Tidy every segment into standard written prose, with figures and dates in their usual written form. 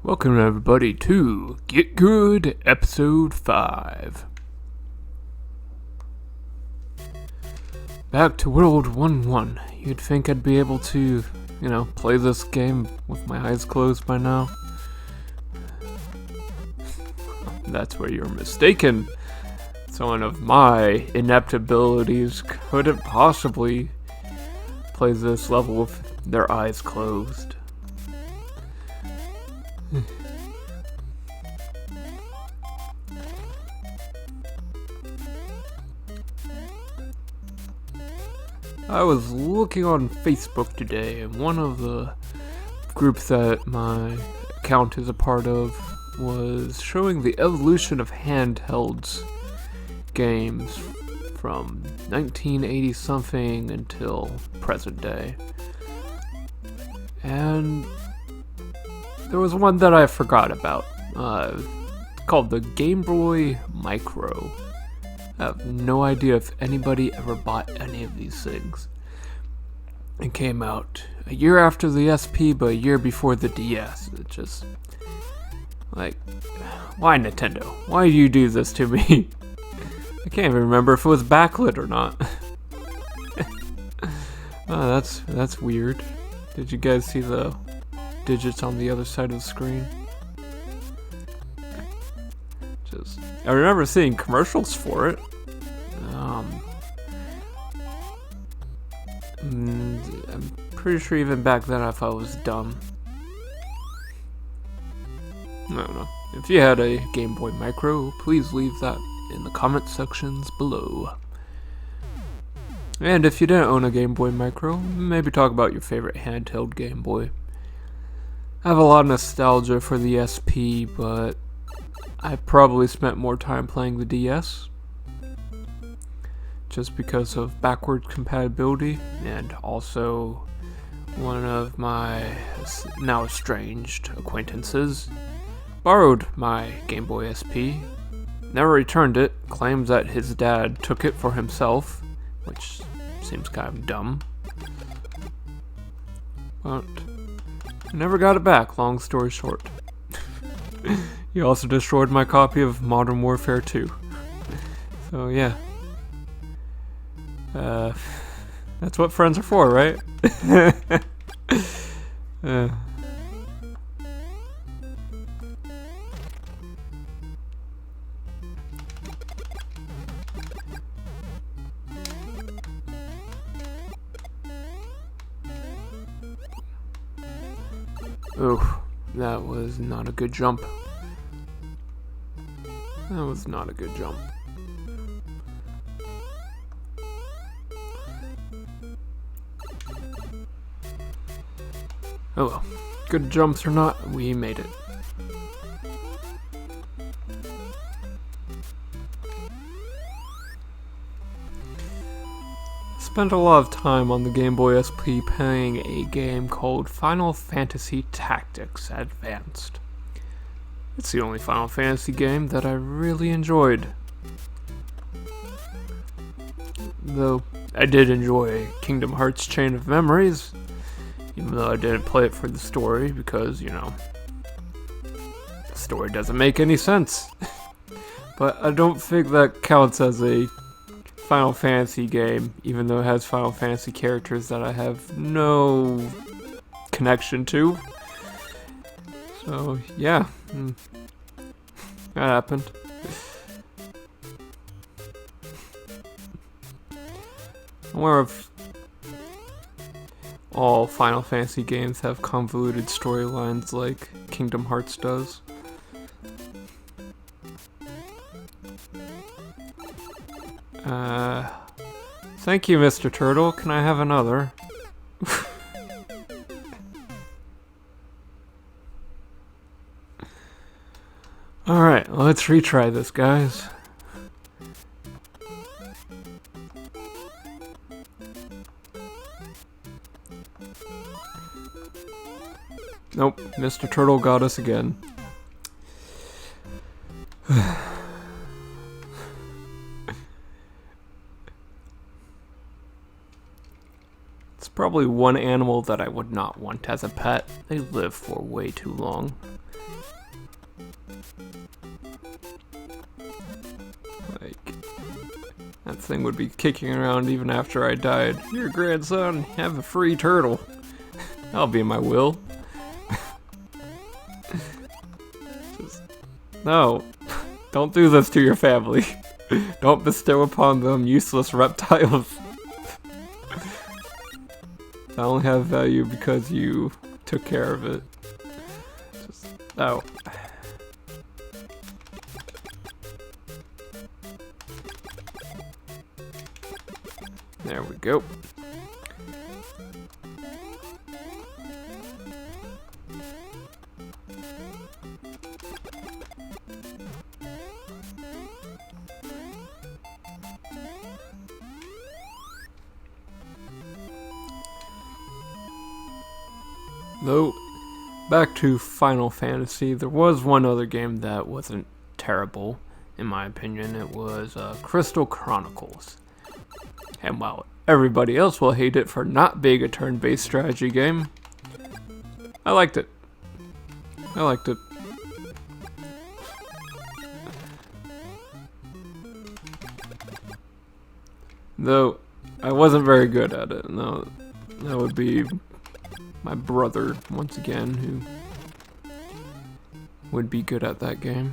Welcome everybody to GitGud episode 5. Back to World 1-1. You'd think I'd be able to, play this game with my eyes closed by now. That's where you're mistaken. Someone of my inept abilities couldn't possibly play this level with their eyes closed. I was looking on Facebook today, and one of the groups that my account is a part of was showing the evolution of handhelds games from 1980 something until present day. And there was one that I forgot about, called the Game Boy Micro. I have no idea if anybody ever bought any of these things. It came out a year after the SP, but a year before the DS. It's just, why Nintendo? Why do you do this to me? I can't even remember if it was backlit or not. Oh, that's weird. Did you guys see the digits on the other side of the screen? I remember seeing commercials for it. I'm pretty sure even back then I thought it was dumb. I don't know. If you had a Game Boy Micro, please leave that in the comment sections below. And if you didn't own a Game Boy Micro, maybe talk about your favorite handheld Game Boy. I have a lot of nostalgia for the SP, but I probably spent more time playing the DS just because of backward compatibility, and also one of my now estranged acquaintances borrowed my Game Boy SP, never returned it, claims that his dad took it for himself, which seems kind of dumb, but I never got it back, long story short. He also destroyed my copy of Modern Warfare 2. So yeah. That's what friends are for, right? Oh, that was not a good jump. That was not a good jump. Oh well, good jumps or not, we made it. Spent a lot of time on the Game Boy SP playing a game called Final Fantasy Tactics Advanced. It's the only Final Fantasy game that I really enjoyed. Though I did enjoy Kingdom Hearts Chain of Memories, even though I didn't play it for the story because, the story doesn't make any sense. But I don't think that counts as a Final Fantasy game, even though it has Final Fantasy characters that I have no connection to. So, yeah. That happened. I'm aware of all Final Fantasy games have convoluted storylines like Kingdom Hearts does. Thank you, Mr. Turtle. Can I have another? Alright, let's retry this, guys. Nope, Mr. Turtle got us again. It's probably one animal that I would not want as a pet. They live for way too long. Like, that thing would be kicking around even after I died. Your grandson, have a free turtle. That'll be in my will. No, don't do this to your family. Don't bestow upon them useless reptiles. I only have value because you took care of it. Oh. There we go. Though, back to Final Fantasy, there was one other game that wasn't terrible, in my opinion. It was Crystal Chronicles. And while everybody else will hate it for not being a turn-based strategy game, I liked it. I liked it. Though, I wasn't very good at it. No, that would be my brother, once again, who would be good at that game.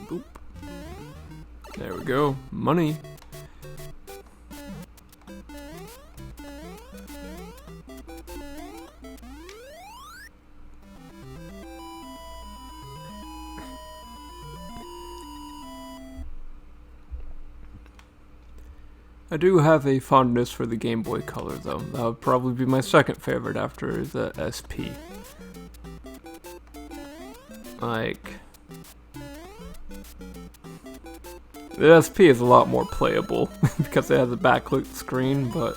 Boop. There we go. Money. I do have a fondness for the Game Boy Color, though. That would probably be my second favorite after the SP. Like, the SP is a lot more playable because it has a backlit screen, but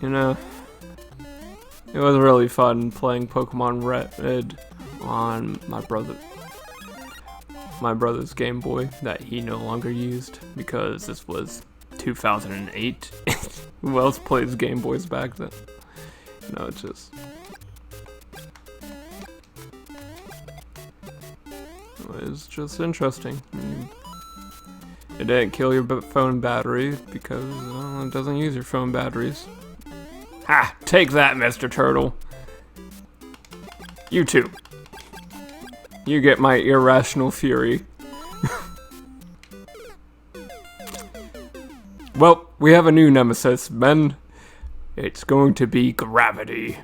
you know, it was really fun playing Pokemon Red on my brother's Game Boy that he no longer used because this was 2008. Who else plays Game Boys back then? You know, it's just. It's just interesting. It didn't kill your phone battery because it doesn't use your phone batteries. Ha! Take that, Mr. Turtle. You too. You get my irrational fury. Well, we have a new nemesis, men. It's going to be gravity.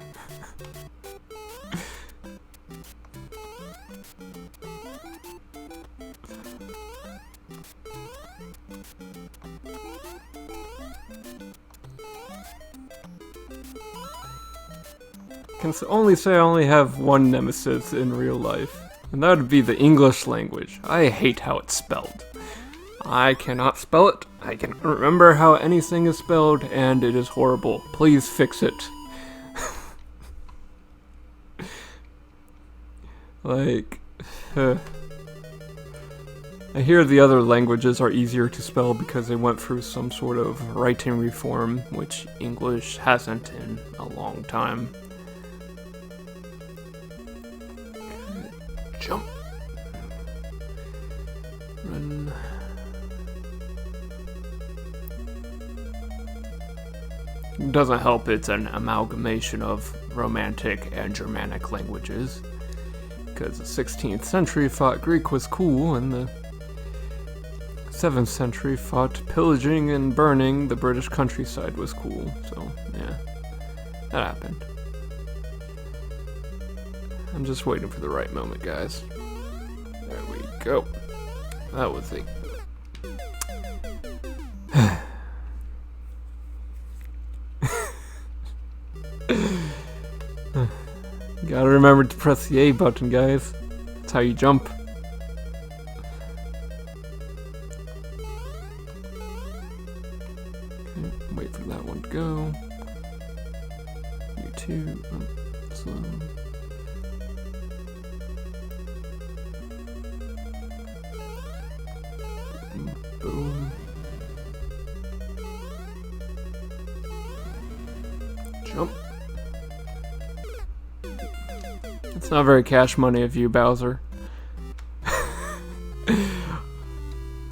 Can only say I only have one nemesis in real life, and that would be the English language. I hate how it's spelled. I cannot spell it, I cannot remember how anything is spelled, and it is horrible. Please fix it. Like, I hear the other languages are easier to spell because they went through some sort of writing reform, which English hasn't in a long time. Jump. Run. It doesn't help it's an amalgamation of Romantic and Germanic languages, because the 16th century thought Greek was cool, and the 7th century thought pillaging and burning the British countryside was cool, so yeah, that happened. I'm just waiting for the right moment, guys. There we go. That was it. Gotta remember to press the A button, guys. That's how you jump. Okay, wait for that one to go. You too. So. Boom. Jump. It's not very cash money of you, Bowser.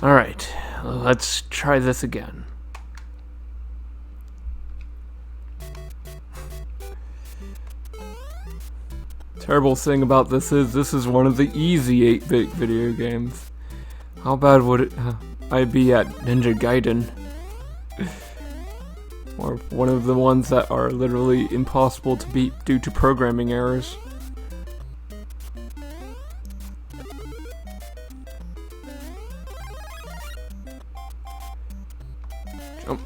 Alright, let's try this again. Terrible thing about this is one of the easy 8-bit video games. How bad would I be at Ninja Gaiden? Or one of the ones that are literally impossible to beat due to programming errors. Jump.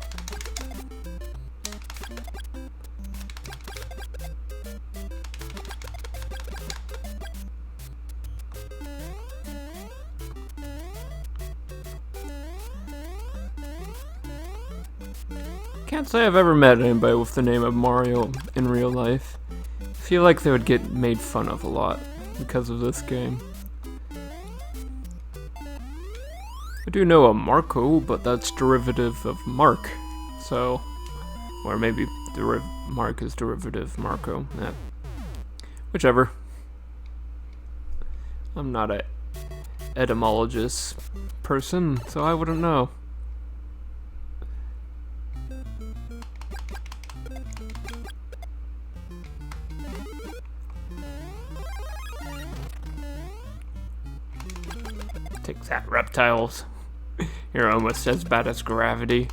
Can't say I've ever met anybody with the name of Mario in real life. I feel like they would get made fun of a lot because of this game. I do know a Marco, but that's derivative of Mark, so... Or maybe Mark is derivative Marco. Yeah. Whichever. I'm not a etymologist person, so I wouldn't know. Take that, reptiles. You're almost as bad as gravity.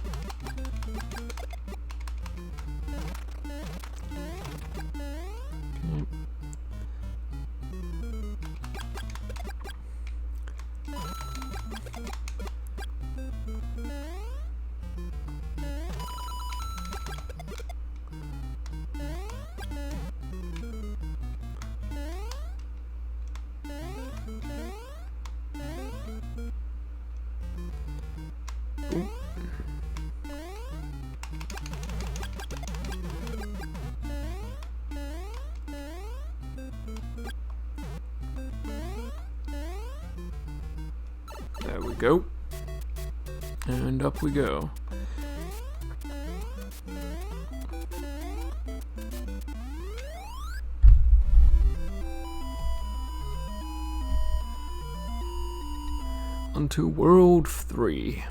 There we go. And up we go. Onto World 3.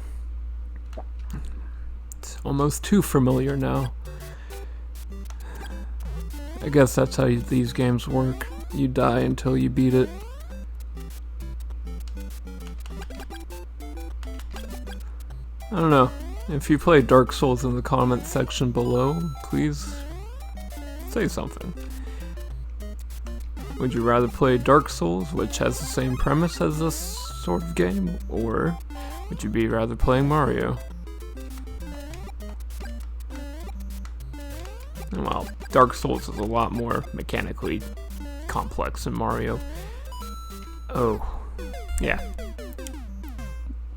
It's almost too familiar now. I guess that's how these games work. You die until you beat it. I don't know. If you play Dark Souls in the comment section below, please say something. Would you rather play Dark Souls, which has the same premise as this sort of game, or would you be rather playing Mario? Well, Dark Souls is a lot more mechanically complex than Mario. Oh, yeah.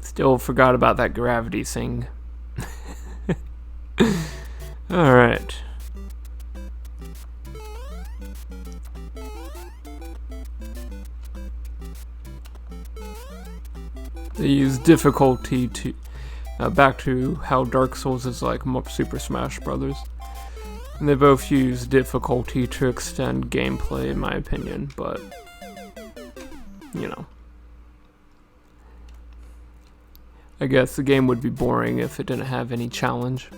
Still forgot about that gravity thing. Alright. They use difficulty to... back to how Dark Souls is like Super Smash Brothers. And they both use difficulty to extend gameplay, in my opinion, but... You know. I guess the game would be boring if it didn't have any challenge.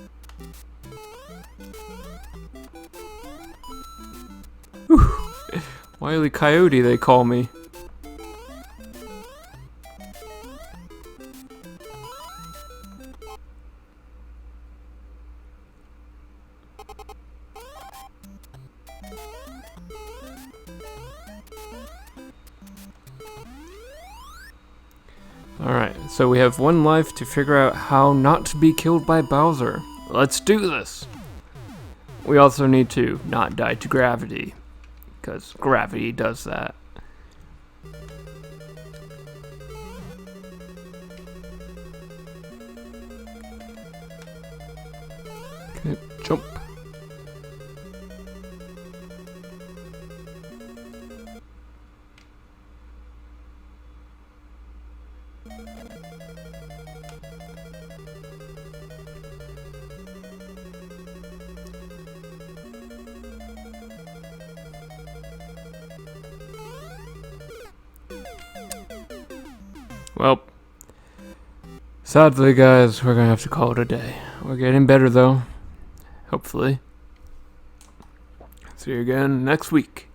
Whew. Wile E. Coyote, they call me. Alright, so we have one life to figure out how not to be killed by Bowser. Let's do this! We also need to not die to gravity. because gravity does that. Okay, jump. Well, sadly, guys, we're gonna have to call it a day. We're getting better, though. Hopefully. See you again next week.